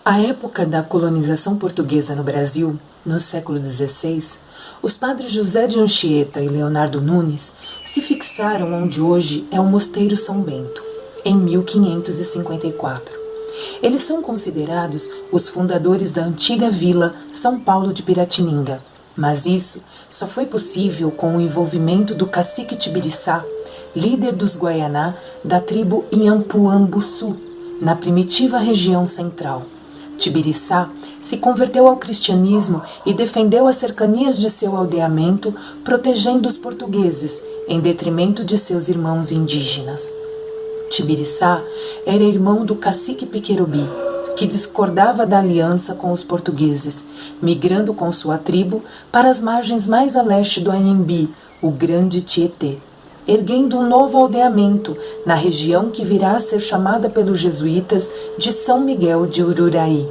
À época da colonização portuguesa no Brasil, no século XVI, os padres José de Anchieta e Leonardo Nunes se fixaram onde hoje é o Mosteiro São Bento, em 1554. Eles são considerados os fundadores da antiga vila São Paulo de Piratininga, mas isso só foi possível com o envolvimento do cacique Tibiriçá, líder dos Guaianá da tribo Inhampuambuçu, na primitiva região central. Tibiriçá se converteu ao cristianismo e defendeu as cercanias de seu aldeamento, protegendo os portugueses, em detrimento de seus irmãos indígenas. Tibiriçá era irmão do cacique Piquerobi, que discordava da aliança com os portugueses, migrando com sua tribo para as margens mais a leste do Anhembi, o Grande Tietê, erguendo um novo aldeamento na região que virá a ser chamada pelos jesuítas de São Miguel de Ururaí.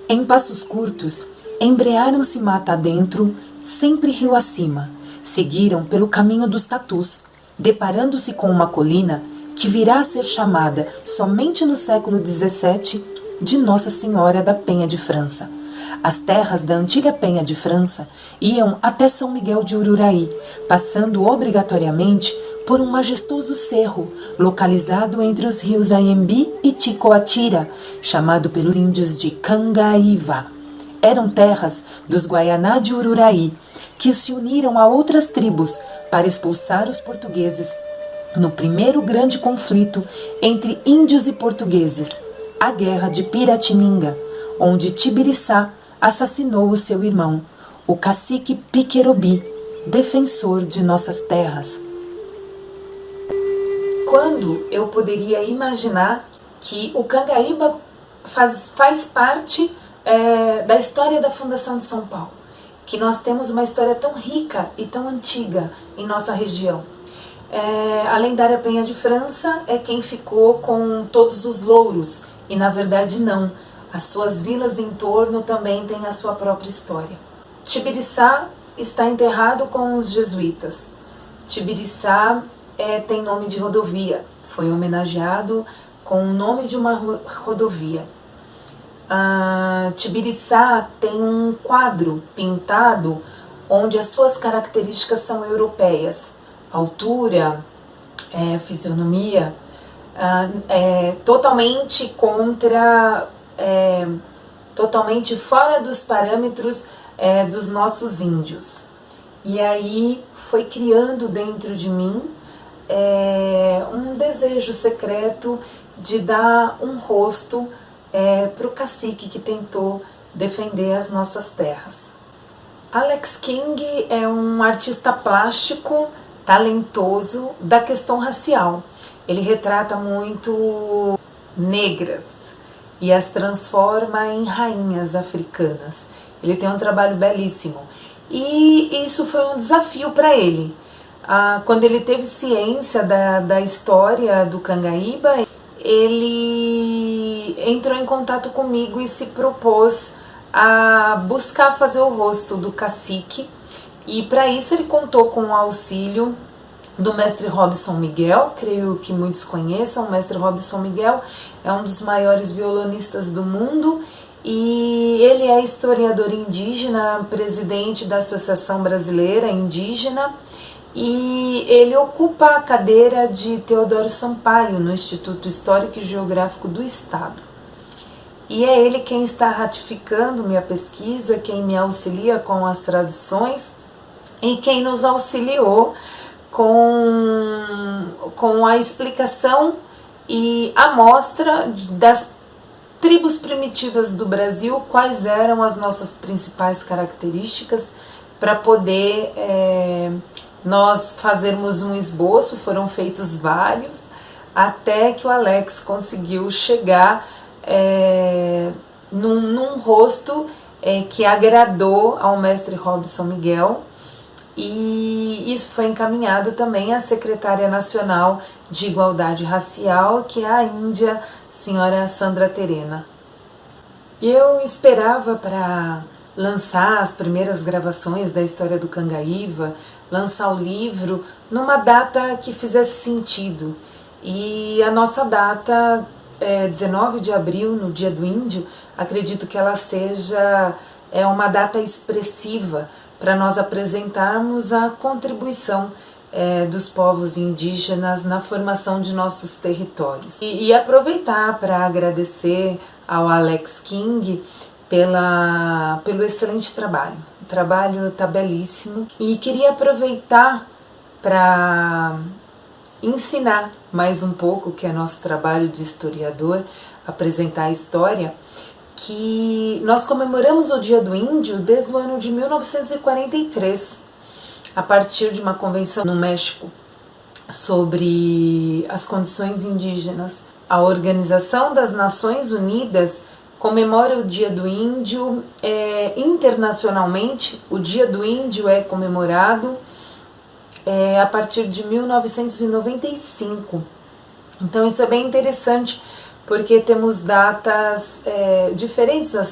Em passos curtos, embrearam-se mata adentro, sempre rio acima, seguiram pelo caminho dos tatus, deparando-se com uma colina que virá a ser chamada, somente no século XVII, de Nossa Senhora da Penha de França. As terras da antiga Penha de França iam até São Miguel de Ururaí, passando obrigatoriamente por um majestoso cerro, localizado entre os rios Anhembi e Ticoatira, chamado pelos índios de Cangaíva. Eram terras dos Guaianá de Ururaí, que se uniram a outras tribos para expulsar os portugueses no primeiro grande conflito entre índios e portugueses, a Guerra de Piratininga, onde Tibiriçá assassinou o seu irmão, o cacique Piquerobi, defensor de nossas terras. Quando eu poderia imaginar que o Cangaíba faz parte da história da fundação de São Paulo, que nós temos uma história tão rica e tão antiga em nossa região. A lendária Penha de França é quem ficou com todos os louros, e na verdade não. As suas vilas em torno também têm a sua própria história. Tibiriçá está enterrado com os jesuítas. Tibiriçá tem nome de rodovia, foi homenageado com o nome de uma rodovia. Tibiriçá tem um quadro pintado onde as suas características são europeias. Altura, fisionomia, totalmente totalmente fora dos parâmetros dos nossos índios. E aí foi criando dentro de mim um desejo secreto de dar um rosto para o cacique que tentou defender as nossas terras. Alex King é um artista plástico talentoso da questão racial. Ele retrata muito negras e as transforma em rainhas africanas. Ele tem um trabalho belíssimo. E isso foi um desafio para ele. Quando ele teve ciência da história do Cangaíba, ele entrou em contato comigo e se propôs a buscar fazer o rosto do cacique. E para isso ele contou com o auxílio do mestre Robson Miguel, creio que muitos conheçam. O mestre Robson Miguel é um dos maiores violonistas do mundo e ele é historiador indígena, presidente da Associação Brasileira Indígena, e ele ocupa a cadeira de Teodoro Sampaio no Instituto Histórico e Geográfico do Estado. E é ele quem está ratificando minha pesquisa, quem me auxilia com as traduções e quem nos auxiliou com a explicação e a mostra das tribos primitivas do Brasil, quais eram as nossas principais características, para poder nós fazermos um esboço. Foram feitos vários, até que o Alex conseguiu chegar num rosto que agradou ao mestre Robson Miguel, e isso foi encaminhado também à Secretária Nacional de Igualdade Racial, que é a Índia, senhora Sandra Terena. Eu esperava para lançar as primeiras gravações da história do Cangaíba, lançar o livro numa data que fizesse sentido, e a nossa data 19 de abril, no Dia do Índio, acredito que ela seja uma data expressiva para nós apresentarmos a contribuição dos povos indígenas na formação de nossos territórios. E aproveitar para agradecer ao Alex King pelo excelente trabalho. O trabalho está belíssimo. E queria aproveitar para ensinar mais um pouco, que é nosso trabalho de historiador, apresentar a história, que nós comemoramos o Dia do Índio desde o ano de 1943, a partir de uma convenção no México sobre as condições indígenas. A Organização das Nações Unidas comemora o Dia do Índio internacionalmente. O Dia do Índio é comemorado a partir de 1995. Então isso é bem interessante, porque temos datas diferentes a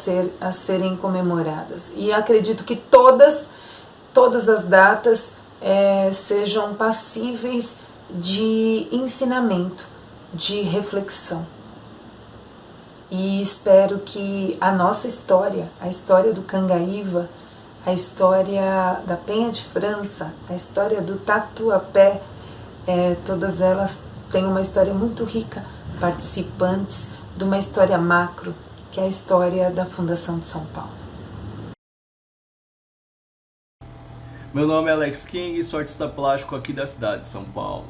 serem comemoradas. E acredito que todas as datas sejam passíveis de ensinamento, de reflexão. E espero que a nossa história, a história do Cangaíva, a história da Penha de França, a história do Tatuapé, todas elas têm uma história muito rica, participantes de uma história macro, que é a história da Fundação de São Paulo. Meu nome é Alex King, sou artista plástico aqui da cidade de São Paulo.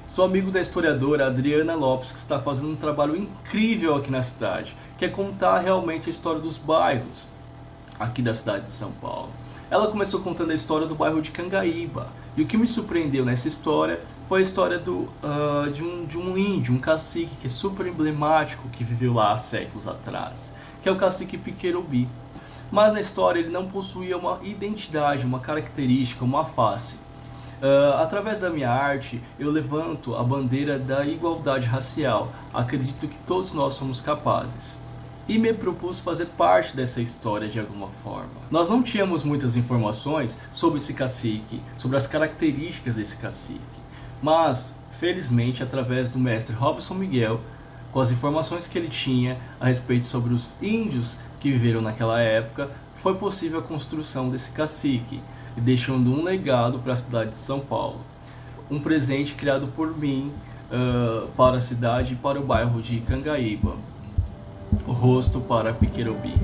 Sou amigo da historiadora Adriana Lopes, que está fazendo um trabalho incrível aqui na cidade, que é contar realmente a história dos bairros aqui da cidade de São Paulo. Ela começou contando a história do bairro de Cangaíba, e o que me surpreendeu nessa história foi a história de um índio, um cacique que é super emblemático, que viveu lá há séculos atrás, que é o cacique Piquerubi. Mas na história ele não possuía uma identidade, uma característica, uma face. Através da minha arte, eu levanto a bandeira da igualdade racial. Acredito que todos nós somos capazes. E me propus fazer parte dessa história de alguma forma. Nós não tínhamos muitas informações sobre esse cacique, sobre as características desse cacique. Mas, felizmente, através do mestre Robson Miguel, com as informações que ele tinha a respeito sobre os índios que viveram naquela época, foi possível a construção desse cacique, deixando um legado para a cidade de São Paulo. Um presente criado por mim para a cidade e para o bairro de Cangaíba. O rosto para Piquerubi.